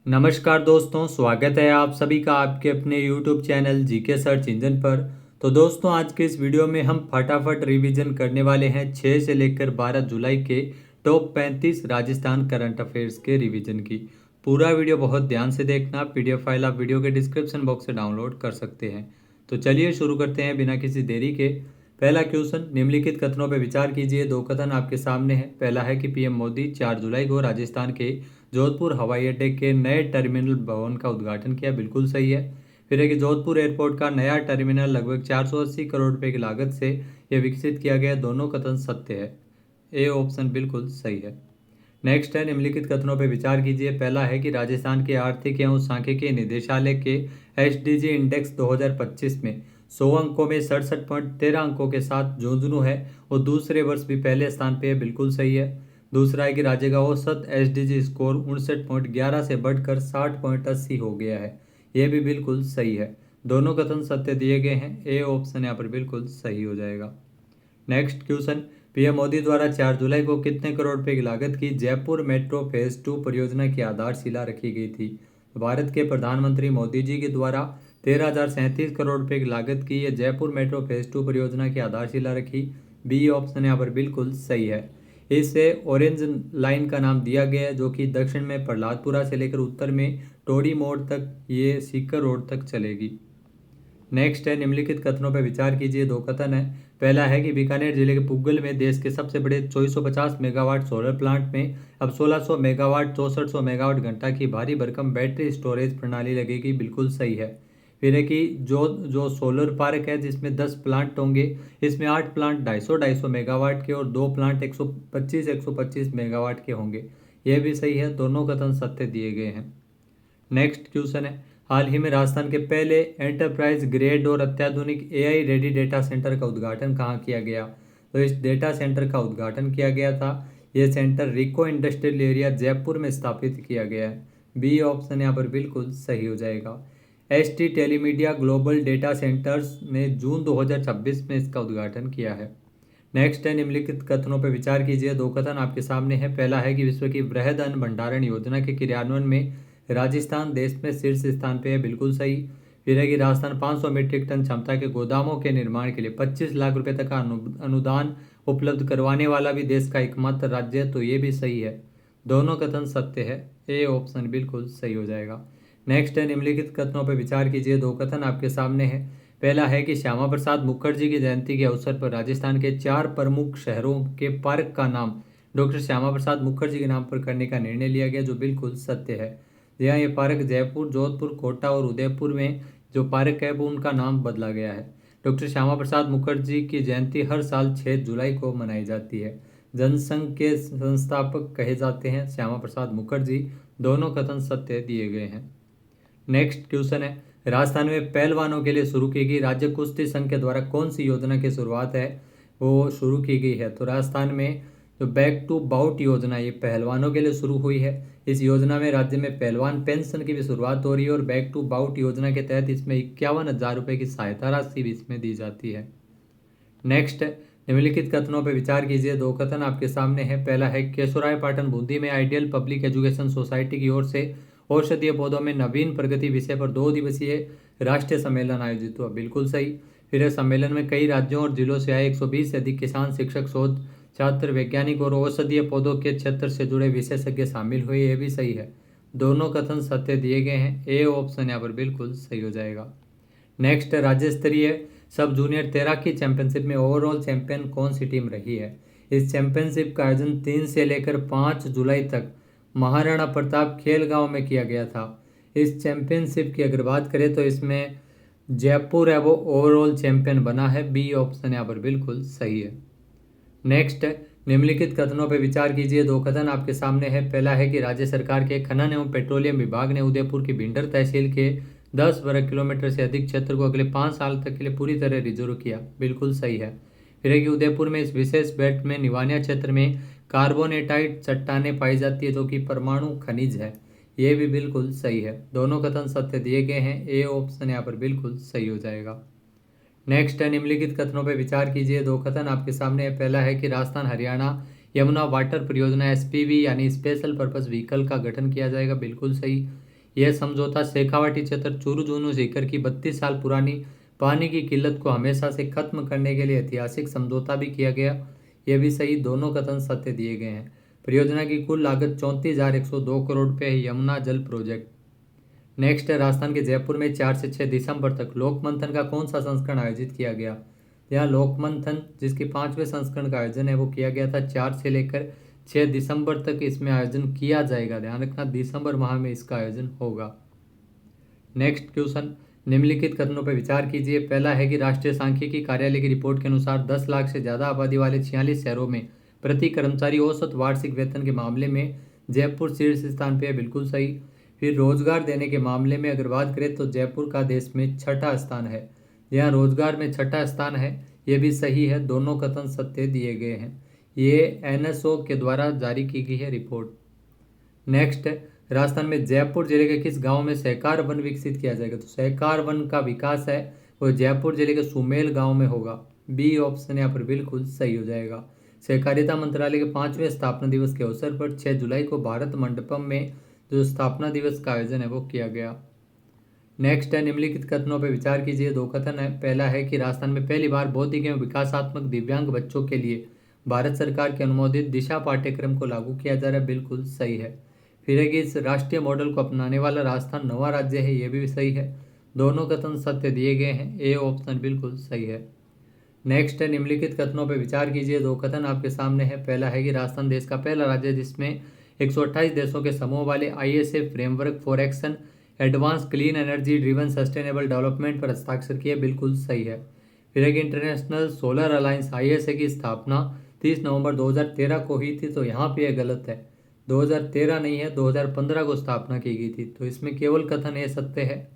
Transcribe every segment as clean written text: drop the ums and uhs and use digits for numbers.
नमस्कार दोस्तों, स्वागत है आप सभी का आपके अपने YouTube channel GK search engine पर। तो दोस्तों, आज के इस वीडियो में हम फटाफट रिवीजन करने वाले हैं 6 से लेकर 12 जुलाई के टॉप 35 राजस्थान करंट अफेयर्स के रिवीजन की। पूरा वीडियो बहुत ध्यान से देखना। PDF फाइल आप वीडियो के डिस्क्रिप्शन बॉक्स से डाउनलोड कर सकते हैं। तो चलिए शुरू करते हैं बिना किसी देरी के। पहला क्वेश्चन, निम्नलिखित कथनों पर विचार कीजिए। दो कथन आपके सामने हैं। पहला है कि PM मोदी 4 जुलाई को राजस्थान के जोधपुर हवाई अड्डे के नए टर्मिनल भवन का उद्घाटन किया। बिल्कुल सही है। फिर है कि जोधपुर एयरपोर्ट का नया टर्मिनल लगभग 480 करोड़ रुपए की लागत से यह विकसित किया गया। दोनों कथन सत्य है। ए ऑप्शन बिल्कुल सही है। नेक्स्ट है, निम्नलिखित कथनों पर विचार कीजिए। पहला है कि राजस्थान के आर्थिक एवं सांख्यिकी निदेशालय के SDG इंडेक्स 2025 में 100 अंकों में 67.13 अंकों के साथ झुंझुनू है और दूसरे वर्ष भी पहले स्थान पे है। बिल्कुल सही है। दूसरा है कि राज्य का औसत SDG स्कोर 59.11 से बढ़कर 60.80 हो गया है। यह भी बिल्कुल सही है। दोनों कथन सत्य दिए गए हैं। ए ऑप्शन यहाँ पर बिल्कुल सही हो जाएगा। नेक्स्ट क्वेश्चन, PM मोदी द्वारा 4 जुलाई को कितने करोड़ रुपए की लागत की जयपुर मेट्रो फेज 2 परियोजना की आधारशिला रखी गई थी? भारत के प्रधानमंत्री मोदी जी के द्वारा 13,037 करोड़ रुपए की लागत की यह जयपुर मेट्रो फेज 2 परियोजना की आधारशिला रखी। बी ऑप्शन यहाँ पर बिल्कुल सही है। इसे ऑरेंज लाइन का नाम दिया गया है, जो कि दक्षिण में प्रहलादपुरा से लेकर उत्तर में टोडी मोड़ तक ये सीकर रोड तक चलेगी। नेक्स्ट है, निम्नलिखित कथनों पर विचार कीजिए। दो कथन है। पहला है कि बीकानेर जिले के पुग्गल में देश के सबसे बड़े 2450 मेगावाट सोलर प्लांट में अब 1600 मेगावाट 6400 मेगावाट घंटा की भारी भरकम बैटरी स्टोरेज प्रणाली लगेगी। बिल्कुल सही है। फिर है कि जो सोलर पार्क है जिसमें 10 प्लांट होंगे, इसमें 8 प्लांट 250 मेगावाट के और 2 प्लांट 125 मेगावाट के होंगे। यह भी सही है। दोनों कथन सत्य दिए गए हैं। नेक्स्ट क्वेश्चन है, हाल ही में राजस्थान के पहले एंटरप्राइज ग्रेड और अत्याधुनिक AI रेडी डेटा सेंटर का उद्घाटन कहाँ किया गया? तो इस डेटा सेंटर का उद्घाटन किया गया था। यह सेंटर रिको इंडस्ट्रियल एरिया जयपुर में स्थापित किया गया है। बी ऑप्शन यहाँ पर बिल्कुल सही हो जाएगा। ST Telemedia global data centres ने जून 2026 में इसका उद्घाटन किया है। नेक्स्ट है, निम्नलिखित कथनों पर विचार कीजिए। दो कथन आपके सामने है। पहला है कि विश्व की वृहद अन्न भंडारण योजना के क्रियान्वयन में राजस्थान देश में शीर्ष स्थान पे है। बिल्कुल सही। फिर है कि राजस्थान 500 मीट्रिक टन क्षमता के गोदामों के निर्माण के लिए 25 लाख रुपए तक का अनुदान उपलब्ध करवाने वाला भी देश का एकमात्र राज्य है। तो ये भी सही है। दोनों कथन सत्य है। ए ऑप्शन बिल्कुल सही हो जाएगा। नेक्स्ट है, निम्नलिखित कथनों पर विचार कीजिए। दो कथन आपके सामने है। पहला है कि श्यामा प्रसाद मुखर्जी की जयंती के अवसर पर राजस्थान के 4 प्रमुख शहरों के पार्क का नाम डॉक्टर श्यामा प्रसाद मुखर्जी के नाम पर करने का निर्णय लिया गया, जो बिल्कुल सत्य है। यहाँ ये पार्क जयपुर, जोधपुर, कोटा और उदयपुर में जो पार्क है वो उनका नाम बदला गया है। डॉक्टर श्यामा प्रसाद मुखर्जी की जयंती हर साल 6 जुलाई को मनाई जाती है। जनसंघ के संस्थापक कहे जाते हैं श्यामा प्रसाद मुखर्जी। दोनों कथन सत्य दिए गए हैं। नेक्स्ट क्वेश्चन है, राजस्थान में पहलवानों के लिए शुरू की गई राज्य कुश्ती संघ के द्वारा कौन सी योजना की शुरुआत है वो शुरू की गई है? तो राजस्थान में जो बैक टू बाउट योजना ये पहलवानों के लिए शुरू हुई है। इस योजना में राज्य में पहलवान पेंशन की भी शुरुआत हो रही है और बैक टू बाउट योजना के तहत इसमें 51,000 रुपये की सहायता राशि भी इसमें दी जाती है। नेक्स्ट, निम्नलिखित कथनों पर विचार कीजिए। दो कथन आपके सामने है। पहला है, केशवराय पाटन बूंदी में आइडियल पब्लिक एजुकेशन सोसाइटी की ओर से औषधीय पौधों में नवीन प्रगति विषय पर 2 दिवसीय राष्ट्रीय सम्मेलन आयोजित हुआ। बिल्कुल सही। फिर इस सम्मेलन में कई राज्यों और जिलों से आए 120 से अधिक किसान, शिक्षक, शोध छात्र, वैज्ञानिक और औषधीय पौधों के क्षेत्र से जुड़े विशेषज्ञ शामिल हुए। यह भी सही है। दोनों कथन सत्य दिए गए हैं। ए ऑप्शन यहाँ पर बिल्कुल सही हो जाएगा। नेक्स्ट, राज्य स्तरीय सब जूनियर तैराकी चैंपियनशिप में ओवरऑल चैंपियन कौन सी टीम रही है? इस चैंपियनशिप का आयोजन 3 से लेकर 5 जुलाई तक महाराणा प्रताप खेल गांव में किया गया था। इस चैंपियनशिप की अगर बात करें तो इसमें जयपुर है वो ओवरऑल चैंपियन बना है। बी ऑप्शन यहाँ पर बिल्कुल सही है। नेक्स्ट, निम्नलिखित कथनों पर विचार कीजिए। दो कथन आपके सामने है। पहला है कि राज्य सरकार के खनन एवं पेट्रोलियम विभाग ने उदयपुर की भिंडर तहसील के 10 वर्ग किलोमीटर से अधिक क्षेत्र को अगले 5 साल तक के लिए पूरी तरह रिजर्व किया। बिल्कुल सही है। फिर है कि उदयपुर में इस विशेष बेल्ट में निवानिया क्षेत्र में कार्बोनेटाइट चट्टानें पाई जाती है, जो कि परमाणु खनिज है। ये भी बिल्कुल सही है। दोनों कथन सत्य दिए गए हैं। ए ऑप्शन यहाँ पर बिल्कुल सही हो जाएगा। नेक्स्ट है, निम्नलिखित कथनों पर विचार कीजिए। दो कथन आपके सामने है। पहला है कि राजस्थान हरियाणा यमुना वाटर परियोजना SPV यानी स्पेशल पर्पस व्हीकल का गठन किया जाएगा। बिल्कुल सही। यह समझौता शेखावाटी क्षेत्र चूरू जूनू सीकर की 32 साल पुरानी पानी की किल्लत को हमेशा से खत्म करने के लिए ऐतिहासिक समझौता भी किया गया। यह भी सही, दोनों कथन सत्य दिए गए हैं। परियोजना की कुल लागत 34,102 करोड़ रुपये है। यमुना जल प्रोजेक्ट। नेक्स्ट है राजस्थान के जयपुर में 4 से 6 दिसंबर तक लोक मंथन का कौन सा संस्करण आयोजित किया गया। यहाँ लोक मंथन जिसके 5वें संस्करण का आयोजन है वो किया गया था 4 से लेकर 6 दिसंबर तक इसमें आयोजन किया जाएगा। ध्यान रखना दिसंबर माह में इसका आयोजन होगा। नेक्स्ट क्वेश्चन, निम्नलिखित कथनों पर विचार कीजिए। पहला है कि राष्ट्रीय सांख्यिकी कार्यालय की रिपोर्ट के अनुसार 10 लाख से ज़्यादा आबादी वाले 46 शहरों में प्रति कर्मचारी औसत वार्षिक वेतन के मामले में जयपुर शीर्ष स्थान पर है। बिल्कुल सही। फिर रोजगार देने के मामले में अगर बात करें तो जयपुर का देश में 6ठा स्थान है। यहाँ रोजगार में 6ठा स्थान है, ये भी सही है। दोनों कथन सत्य दिए गए हैं। ये एनएसओ के द्वारा जारी की गई है रिपोर्ट। नेक्स्ट, राजस्थान में जयपुर जिले के किस गांव में सहकार वन विकसित किया जाएगा। तो सहकार वन का विकास है वो जयपुर जिले के सुमेल गांव में होगा। बी ऑप्शन यहाँ पर बिल्कुल सही हो जाएगा। सहकारिता मंत्रालय के 5वें स्थापना दिवस के अवसर पर 6 जुलाई को भारत मंडपम में जो स्थापना दिवस का आयोजन है वो किया गया। नेक्स्ट है, निम्नलिखित कथनों पर विचार कीजिए। 2 कथन है। पहला है कि राजस्थान में पहली बार बौद्धिक एवं विकासात्मक दिव्यांग बच्चों के लिए भारत सरकार के अनुमोदित दिशा पाठ्यक्रम को लागू किया जा रहा है। बिल्कुल सही है। फिर है कि इस राष्ट्रीय मॉडल को अपनाने वाला राजस्थान नवा राज्य है। यह भी सही है। दोनों कथन सत्य दिए गए हैं। ए ऑप्शन बिल्कुल सही है। नेक्स्ट है, निम्नलिखित कथनों पर विचार कीजिए। 2 कथन आपके सामने है। पहला है कि राजस्थान देश का पहला राज्य है जिसमें 128 देशों के समूह वाले ISA framework for action advance clean energy driven sustainable development पर हस्ताक्षर किए। बिल्कुल सही है। फिर एक इंटरनेशनल सोलर अलायंस ISA की स्थापना 30 नवंबर 2013 को हुई थी। तो यहाँ पे यह गलत है, 2013 नहीं है, 2015 को स्थापना की गई थी। तो इसमें केवल कथन ये सत्य है।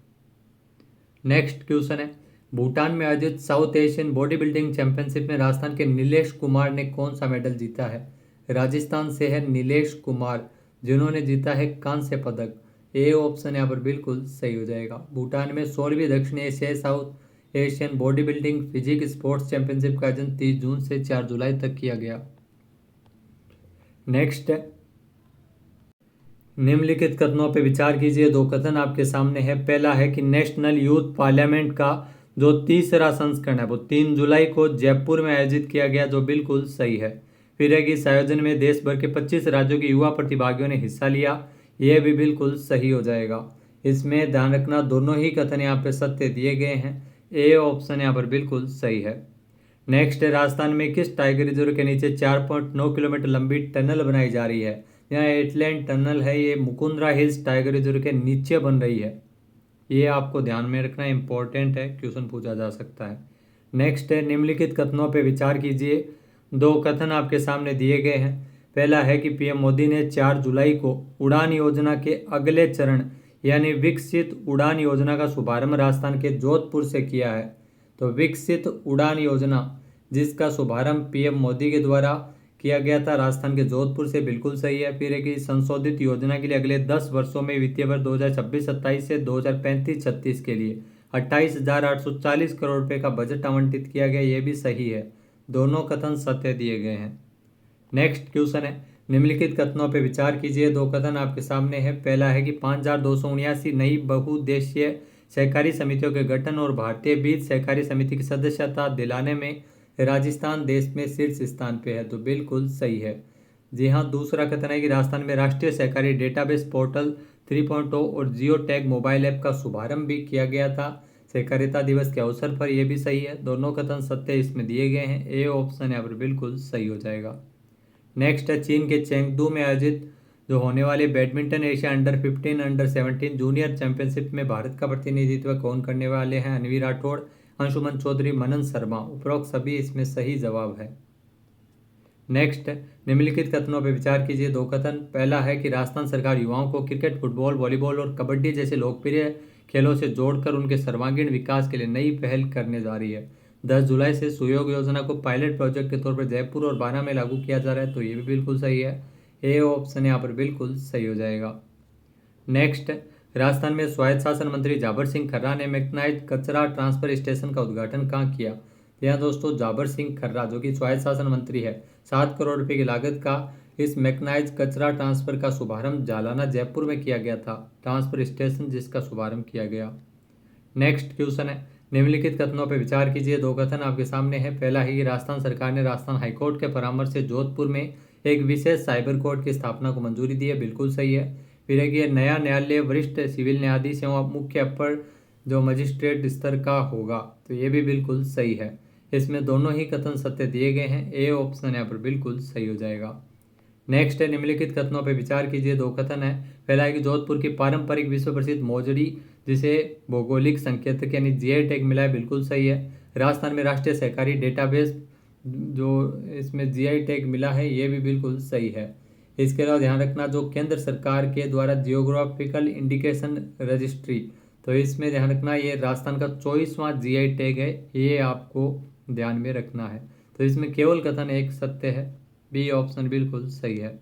नेक्स्ट क्वेश्चन है, भूटान में आयोजित south Asian body building championship में राजस्थान के नीलेश कुमार ने कौन सा मेडल जीता है। राजस्थान से है नीलेश कुमार जिन्होंने जीता है कांस्य पदक। ए ऑप्शन यहाँ पर बिल्कुल सही हो जाएगा। भूटान में 16वीं दक्षिण एशियाई South Asian body building physique sports championship का आयोजन 30 जून से 4 जुलाई तक किया गया। नेक्स्ट, निम्नलिखित कथनों पर विचार कीजिए। 2 कथन आपके सामने है। पहला है कि नेशनल यूथ पार्लियामेंट का जो तीसरा संस्करण है वो 3 जुलाई को जयपुर में आयोजित किया गया, जो बिल्कुल सही है। फिर है कि इस आयोजन में देश भर के 25 राज्यों के युवा प्रतिभागियों ने हिस्सा लिया। यह भी बिल्कुल सही हो जाएगा। इसमें ध्यान रखना दोनों ही कथन यहाँ पे सत्य दिए गए हैं। ए ऑप्शन यहाँ पर बिल्कुल सही है। नेक्स्ट है, राजस्थान में किस टाइगर रिजर्व के नीचे 4.9 किलोमीटर लंबी टनल बनाई जा रही है। यहाँ एटलैंड टनल है, ये मुकुंदरा हिल्स टाइगर रिजर्व के नीचे बन रही है। ये आपको ध्यान में रखना इंपॉर्टेंट है, क्वेश्चन पूछा जा सकता है। नेक्स्ट है, निम्नलिखित कथनों पर विचार कीजिए। 2 कथन आपके सामने दिए गए हैं। पहला है कि पीएम मोदी ने 4 जुलाई को उड़ान योजना के अगले चरण यानी विकसित उड़ान योजना का शुभारंभ राजस्थान के जोधपुर से किया है। तो विकसित उड़ान योजना जिसका शुभारंभ पीएम मोदी के द्वारा किया गया था राजस्थान के जोधपुर से, बिल्कुल सही है। फिर है कि संशोधित योजना के लिए अगले 10 वर्षों में वित्तीय वर्ष 2026-27 से 2035-36 के लिए 28,840 करोड़ रुपये का बजट आवंटित किया गया। ये भी सही है। दोनों कथन सत्य दिए गए हैं। नेक्स्ट क्वेश्चन है, निम्नलिखित कथनों पर विचार कीजिए। 2 कथन आपके सामने है। पहला है कि 5,279 नई बहुउद्देशीय सहकारी समितियों के गठन और भारतीय बीज सहकारी समिति की सदस्यता दिलाने में राजस्थान देश में शीर्ष स्थान पे है। तो बिल्कुल सही है। जी हाँ। दूसरा कथन है कि राजस्थान में राष्ट्रीय सहकारी डेटाबेस पोर्टल 3.0 और जियो टैग मोबाइल ऐप का शुभारंभ भी किया गया था सहकारिता दिवस के अवसर पर। यह भी सही है। दोनों कथन सत्य इसमें दिए गए हैं। ए ऑप्शन यहाँ पर बिल्कुल सही हो जाएगा। नेक्स्ट है, चीन के चेंगडू में आयोजित जो होने वाले badminton Asia under 15 under 17 junior championship में भारत का प्रतिनिधित्व कौन करने वाले हैं। अनवी राठौड़, अंशुमन चौधरी, मनन शर्मा। उपरोक्त सभी इसमें सही जवाब है। नेक्स्ट, निम्नलिखित कथनों पर विचार कीजिए। 2 कथन। पहला है कि राजस्थान सरकार युवाओं को क्रिकेट, फुटबॉल, वॉलीबॉल और कबड्डी जैसे लोकप्रिय खेलों से जोड़कर उनके सर्वांगीण विकास के लिए नई पहल करने जा रही है। 10 जुलाई से सुयोग योजना को पायलट प्रोजेक्ट के तौर पर जयपुर और बारां में लागू किया जा रहा है। तो ये भी बिल्कुल सही है। ए ऑप्शन यहाँ पर बिल्कुल सही हो जाएगा। नेक्स्ट, राजस्थान में स्वायत्त शासन मंत्री जाबर सिंह खर्रा ने मैकेनाइज्ड कचरा ट्रांसफर स्टेशन का उद्घाटन कहाँ किया। यहाँ दोस्तों जाबर सिंह खर्रा जो कि स्वायत्त शासन मंत्री है 7 करोड़ रुपए की लागत का इस मैकेनाइज्ड कचरा ट्रांसफर का शुभारंभ जालाना जयपुर में किया गया था, ट्रांसफर स्टेशन जिसका शुभारंभ किया गया। नेक्स्ट क्वेश्चन है, निम्नलिखित कथनों पर विचार कीजिए। दो कथन आपके सामने है। पहला है कि राजस्थान सरकार ने राजस्थान हाईकोर्ट के परामर्श से जोधपुर में एक विशेष साइबर कोर्ट की स्थापना को मंजूरी दी है, बिल्कुल सही है। फिर है कि यह नया न्यायालय वरिष्ठ सिविल न्यायाधीश एवं मुख्य अपर जो मजिस्ट्रेट स्तर का होगा, तो ये भी बिल्कुल सही है। इसमें दोनों ही कथन सत्य दिए गए हैं, ए ऑप्शन यहाँ पर बिल्कुल सही हो जाएगा। नेक्स्ट है, निम्नलिखित कथनों पर विचार कीजिए। दो कथन है। पहला है कि जोधपुर की पारंपरिक विश्व प्रसिद्ध मोजड़ी जिसे भौगोलिक संकेतक यानी जीआई टैग मिला है, बिल्कुल सही है। राजस्थान में राष्ट्रीय सहकारी डेटाबेस जो इसमें जीआई टैग मिला है, ये भी बिल्कुल सही है। इसके अलावा ध्यान रखना, जो केंद्र सरकार के द्वारा जियोग्राफिकल इंडिकेशन रजिस्ट्री, तो इसमें ध्यान रखना ये राजस्थान का 24वां जीआई टैग है, ये आपको ध्यान में रखना है। तो इसमें केवल कथन एक सत्य है, बी ऑप्शन बिल्कुल सही है।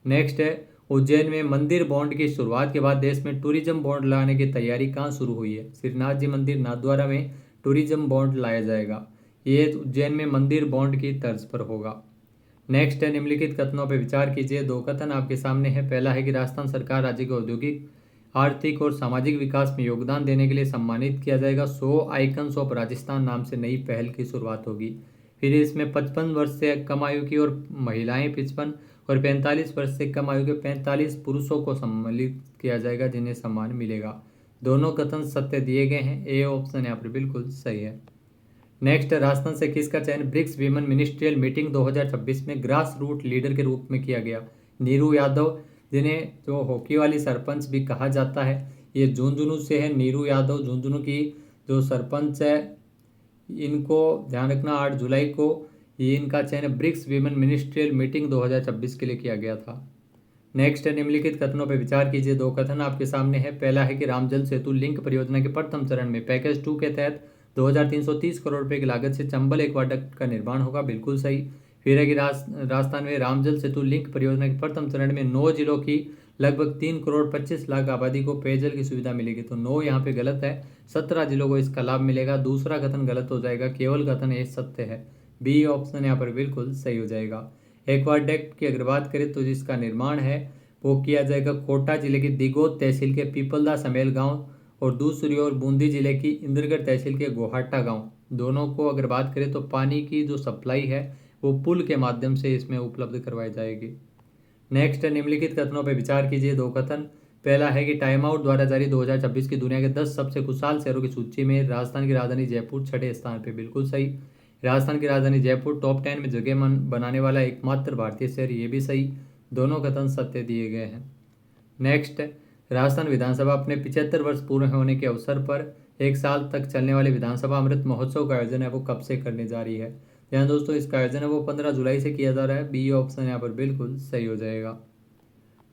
नेक्स्ट है, उज्जैन में मंदिर बॉन्ड की शुरुआत के बाद देश में टूरिज्म बॉन्ड लाने की तैयारी कहाँ शुरू हुई है? श्रीनाथ जी मंदिर नाथद्वारा में टूरिज्म बॉन्ड लाया जाएगा, ये उज्जैन में मंदिर बॉन्ड की तर्ज पर होगा। नेक्स्ट है, निम्नलिखित कथनों पर विचार कीजिए। दो कथन आपके सामने है। पहला है कि राजस्थान सरकार राज्य के औद्योगिक, आर्थिक और सामाजिक विकास में योगदान देने के लिए सम्मानित किया जाएगा। 100 आइकन्स ऑफ राजस्थान नाम से नई पहल की शुरुआत होगी। फिर इसमें 55 वर्ष से कम आयु की और महिलाएं 55 और 45 वर्ष से कम आयु के 45 पुरुषों को सम्मानित किया जाएगा, जिन्हें सम्मान मिलेगा। दोनों कथन सत्य दिए गए हैं, ए ऑप्शन यहाँ पर बिल्कुल सही है। नेक्स्ट, राजस्थान से किसका चयन ब्रिक्स वीमेन मिनिस्ट्रियल मीटिंग 2026 में ग्रास रूट लीडर के रूप में किया गया? नीरू यादव, जिन्हें जो हॉकी वाली सरपंच भी कहा जाता है, ये झुंझुनू से है। नीरू यादव झुंझुनू की जो सरपंच है, इनको ध्यान रखना 8 जुलाई को ये इनका चयन ब्रिक्स वीमेन मिनिस्ट्रियल मीटिंग 2026 के लिए किया गया था। नेक्स्ट है, निम्नलिखित कथनों पर विचार कीजिए। दो कथन आपके सामने है। पहला है कि रामजल सेतु लिंक परियोजना के प्रथम चरण में पैकेज 2 के तहत 2330 करोड़ रुपए की लागत से चंबल एक्वाडक्ट का निर्माण होगा, बिल्कुल सही। फिर है कि राजस्थान में रामजल सेतु लिंक परियोजना के प्रथम चरण में 9 जिलों की लगभग 3 करोड़ 25 लाख आबादी को पेयजल की सुविधा मिलेगी, तो 9 यहाँ पे गलत है, 17 जिलों को इसका लाभ मिलेगा। दूसरा कथन गलत हो जाएगा, केवल कथन ए सत्य है, बी ऑप्शन यहाँ पर बिल्कुल सही हो जाएगा। एक्वाडक्ट की अगर बात करें तो जिसका निर्माण है वो किया जाएगा कोटा जिले की दिगोद तहसील के पीपलदा समेल गांव और दूसरी ओर बूंदी जिले की इंद्रगढ़ तहसील के गोहाटा गांव। दोनों को अगर बात करें तो पानी की जो सप्लाई है वो पुल के माध्यम से इसमें उपलब्ध करवाई जाएगी। नेक्स्ट, निम्नलिखित कथनों पर विचार कीजिए। दो कथन। पहला है कि टाइम आउट द्वारा जारी 2026 की दुनिया के 10 सबसे खुशहाल शहरों की सूची में राजस्थान की राजधानी जयपुर 6ठे स्थान पर, बिल्कुल सही। राजस्थान की राजधानी जयपुर टॉप 10 में जगह बनाने वाला एकमात्र भारतीय शहर, ये भी सही। दोनों कथन सत्य दिए गए हैं। नेक्स्ट, राजस्थान विधानसभा अपने 75 वर्ष पूरे होने के अवसर पर 1 साल तक चलने वाले विधानसभा अमृत महोत्सव का आयोजन है वो कब से करने जा रही है? ध्यान दोस्तों, इसका आयोजन है वो 15 जुलाई से किया जा रहा है, बी ऑप्शन यहाँ पर बिल्कुल सही हो जाएगा।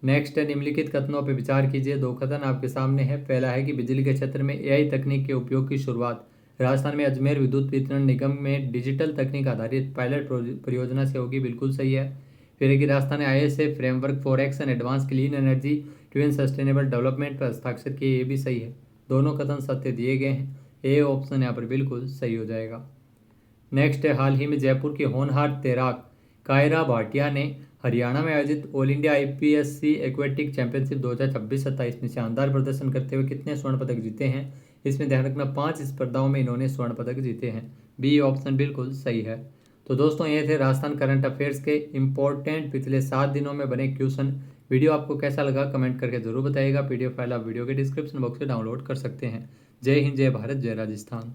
नेक्स्ट है, निम्नलिखित कथनों पर विचार कीजिए। दो कथन आपके सामने है। पहला है कि बिजली के क्षेत्र में एआई तकनीक के उपयोग की शुरुआत राजस्थान में अजमेर विद्युत वितरण निगम में डिजिटल तकनीक आधारित पायलट परियोजना से होगी, बिल्कुल सही है। फिर है कि राजस्थान ने ISA framework for action advance clean energy to and sustainable development पर हस्ताक्षर किए, ये भी सही है। दोनों कथन सत्य दिए गए हैं, ए ऑप्शन यहाँ पर बिल्कुल सही हो जाएगा। नेक्स्ट है, हाल ही में जयपुर की होनहार तैराक कायरा भाटिया ने हरियाणा में आयोजित all India IPSC aquatic championship 2026-27 में शानदार प्रदर्शन करते हुए कितने स्वर्ण पदक जीते हैं? इसमें ध्यान रखना 5 स्पर्धाओं में इन्होंने स्वर्ण पदक जीते हैं, बी ऑप्शन बिल्कुल सही है। तो दोस्तों, ये थे राजस्थान करंट अफेयर्स के इंपॉर्टेंट पिछले 7 दिनों में बने क्वेश्चन। वीडियो आपको कैसा लगा कमेंट करके जरूर बताइएगा। PDF फाइल आप वीडियो के डिस्क्रिप्शन बॉक्स से डाउनलोड कर सकते हैं। जय हिंद, जय भारत, जय राजस्थान।